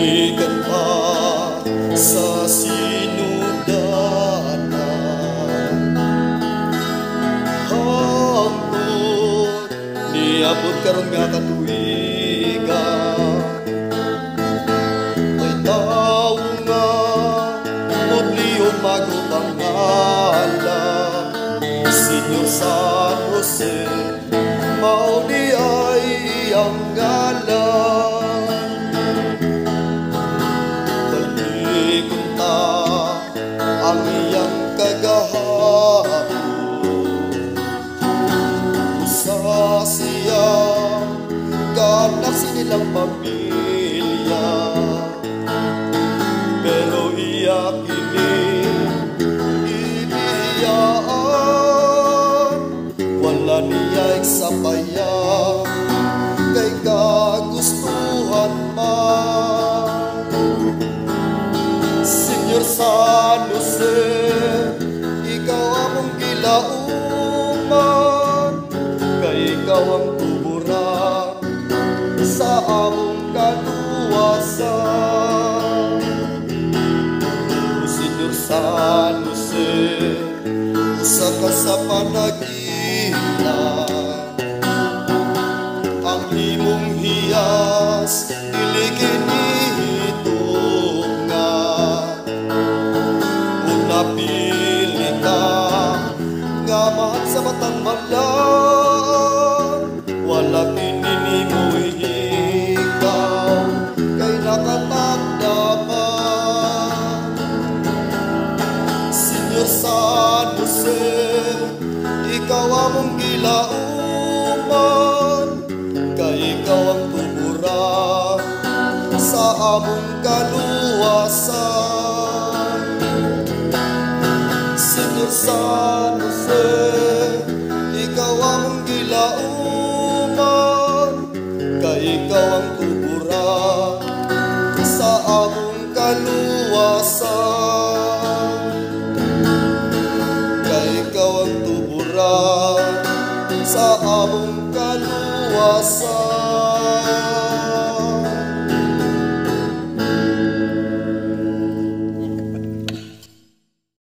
Ikan pa sa sinugdanan, hangtod niabot karon nga katuigan. May tao nga modliyon magutang ngalan, Senyor San Jose, mao ni ay iyang ngalan. Ang iyang kagahapon, usa siya ganak sinilang pamilya, pero iya kini ibiyaan, wala niya eksapaya kay kagustuhan man. Senyor San Jose, ikaw among gilauman, kay ikaw ang tuburan sa among kaluwasan. O Senyor San Jose, usa ka sa panaginlan, ang imong hiyas dili kini napili ka nga mahal sa matang malang, wala kininimoy ikaw kay nakatagdaman. Senyor San Jose, ikaw among gilauman, kay ikaw ang tuburan sa among kaluwasan. Senyor San Jose, ikaw ang gilauman, kay ikaw ang tuburan sa among kaluwasan. Kay ikaw ang tuburan sa among kaluwasan.